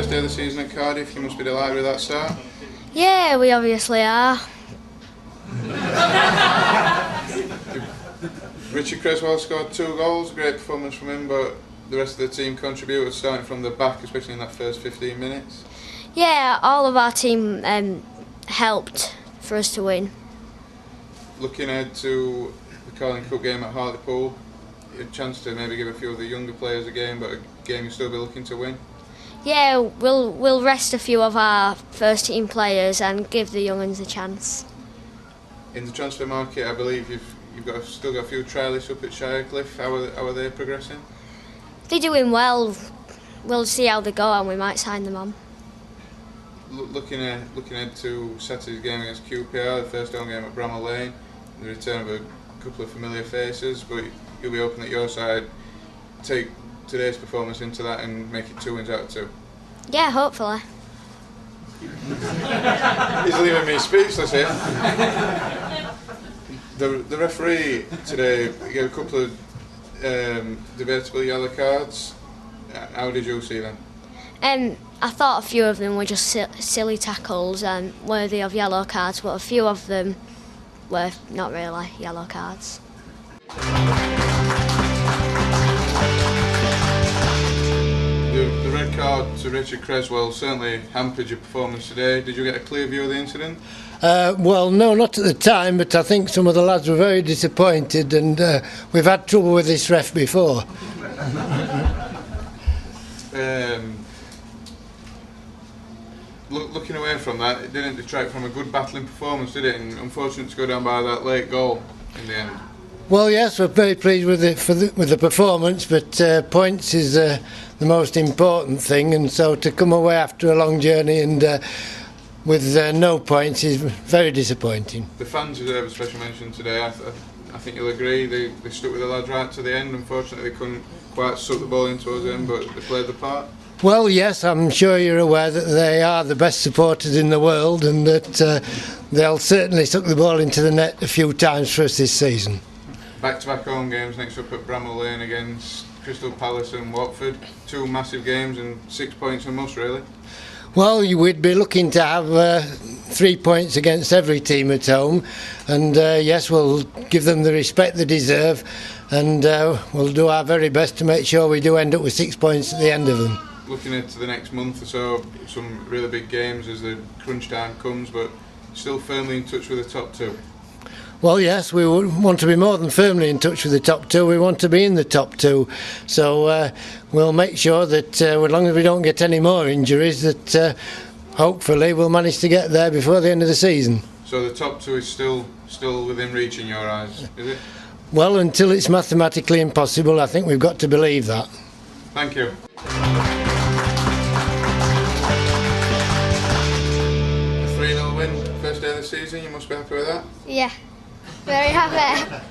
first day of the season at Cardiff. You must be delighted with that start. Yeah, we obviously are. Richard Creswell scored 2 goals, great performance from him, but the rest of the team contributed, starting from the back, especially in that first 15 minutes. Yeah, all of our team helped for us to win. Looking ahead to the Carling Cup game at Hartlepool, a chance to maybe give a few of the younger players a game, but a game you'll still be looking to win. Yeah, we'll rest a few of our first team players and give the young uns a chance. In the transfer market, I believe you've still got a few trialists up at Shirecliffe. How are they progressing? They're doing well. We'll see how they go and we might sign them on. Looking ahead to Saturday's game against QPR, the first home game at Bramall Lane, the return of a couple of familiar faces, but you'll be hoping that your side take today's performance into that and make it 2 wins out of 2. Yeah, hopefully. He's leaving me speechless here. The referee today gave a couple of debatable yellow cards. How did you see them? I thought a few of them were just silly tackles and worthy of yellow cards, but a few of them were not really yellow cards. The red card to Richard Creswell certainly hampered your performance today. Did you get a clear view of the incident? Well, no, not at the time, but I think some of the lads were very disappointed, and we've had trouble with this ref before. Looking away from that, it didn't detract from a good battling performance, did it? And unfortunate to go down by that late goal in the end. Well, yes, we're very pleased with the performance, but points is the most important thing, and so to come away after a long journey and with no points is very disappointing. The fans deserve a special mention today. I think you'll agree. They stuck with the lads right to the end. Unfortunately, they couldn't quite suck the ball into us in, but they played the part. Well, yes, I'm sure you're aware that they are the best supporters in the world, and that they'll certainly suck the ball into the net a few times for us this season. Back-to-back home games next up at Bramall Lane against Crystal Palace and Watford. 2 massive games and 6 points a must, really. Well, we'd be looking to have 3 points against every team at home, and yes, we'll give them the respect they deserve, and we'll do our very best to make sure we do end up with 6 points at the end of them. Looking into the next month or so, some really big games as the crunch time comes, but still firmly in touch with the top 2. Well, yes, we want to be more than firmly in touch with the top 2. We want to be in the top 2. So we'll make sure that as long as we don't get any more injuries, that hopefully we'll manage to get there before the end of the season. So the top 2 is still within reach in your eyes, is it? Well, until it's mathematically impossible, I think we've got to believe that. Thank you. A 3-0 win, first day of the season, you must be happy with that? Yeah, very happy.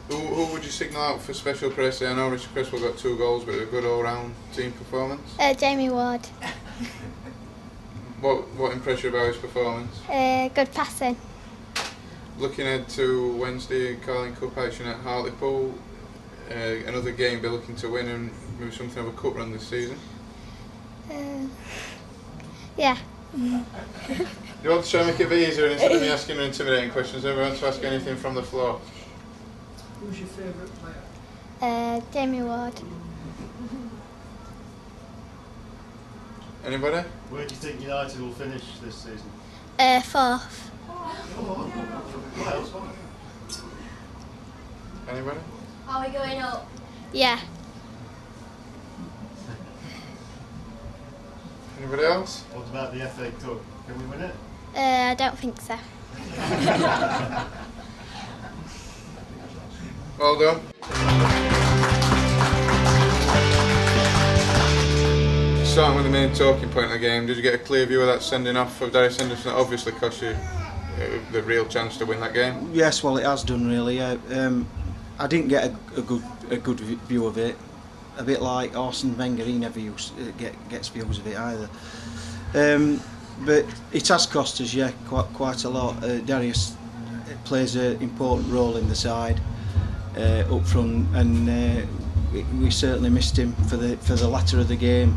Who would you signal out for special praise? I know Richard Creswell got 2 goals, but a good all-round team performance. Jamie Ward. What impressed you about his performance? Good passing. Looking ahead to Wednesday, Carling Cup action at Hartlepool, another game they're looking to win and maybe something of a cup run this season. Yeah. You want to try and make it a bit easier instead of me asking intimidating questions? Everyone to ask anything from the floor. Who's your favourite player? Jamie Ward. Anybody? Where do you think United will finish this season? 4th. Anybody? Are we going up? Yeah. Anybody else? What about the FA Cup? Can we win it? I don't think so. Well done. Starting with the main talking point of the game, did you get a clear view of that sending off of Darius Henderson? That obviously cost you the real chance to win that game. Yes, well, it has done really. I didn't get a good view of it. A bit like Arsene Wenger, he never gets views of it either. But it has cost us, yeah, quite a lot. Darius plays an important role in the side up front, and we certainly missed him for the latter of the game.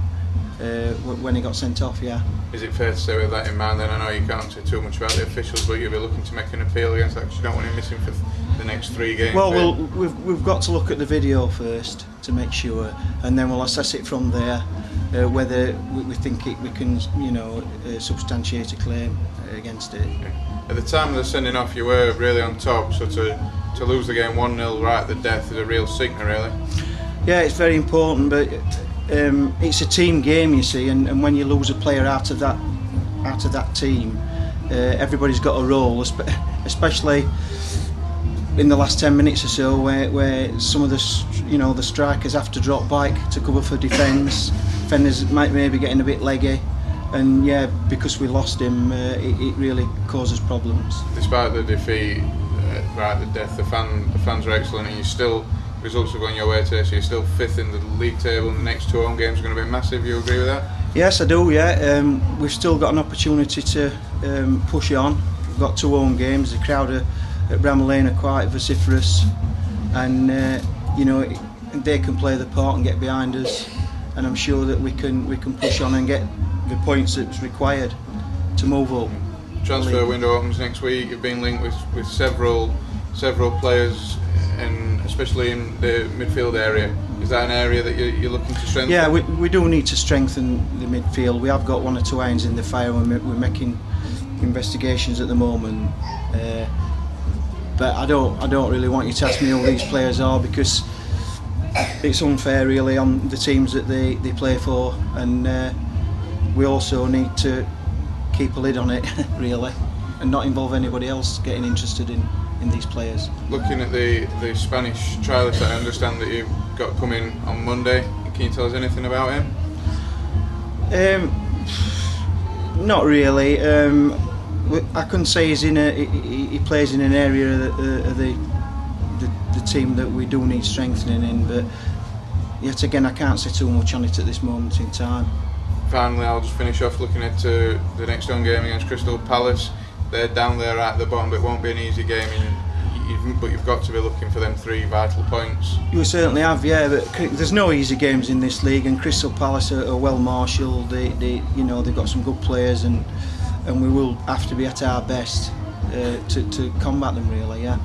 when he got sent off. Yeah. Is it fair to say, with that in mind, then I know you can't say too much about the officials, but you'll be looking to make an appeal against that because you don't want him missing for the next 3 games? Well, we've got to look at the video first to make sure, and then we'll assess it from there, whether we think we can, substantiate a claim against it. At the time of the sending off, you were really on top, so to lose the game 1-0 right at the death is a real sickener, really. Yeah, it's very important, but it's a team game, you see, and when you lose a player out of that team, everybody's got a role, especially in the last 10 minutes or so, where some of the strikers have to drop back to cover for defence. Defenders might maybe getting a bit leggy, and yeah, because we lost him, it really causes problems. Despite the defeat right at the death, the fans are excellent, and you still. Results are going your way today, so you're still 5th in the league table, and the next 2 home games are going to be massive. You agree with that? Yes, I do, yeah. We've still got an opportunity to push on. We've got 2 home games. The crowd at Bramall Lane are quite vociferous, and they can play the part and get behind us, and I'm sure that we can push on and get the points that's required to move up. Transfer window opens next week. You've been linked with several players, and especially in the midfield area. Is that an area that you're looking to strengthen? Yeah, we do need to strengthen the midfield. We have got 1 or 2 irons in the fire, and we're making investigations at the moment. But I don't really want you to ask me who these players are, because it's unfair really on the teams that they play for, and we also need to keep a lid on it really, and not involve anybody else getting interested in these players. Looking at the Spanish trialist, I understand that you've got coming on Monday. Can you tell us anything about him? Not really. I couldn't say he plays in an area of the team that we do need strengthening in, but yet again I can't say too much on it at this moment in time. Finally, I'll just finish off looking at the next home game against Crystal Palace. They're down there at the bottom, but it won't be an easy game. But you've got to be looking for them 3 vital points. You certainly have, yeah. But there's no easy games in this league, and Crystal Palace are well marshalled. They've got some good players, and we will have to be at our best to combat them, really, yeah.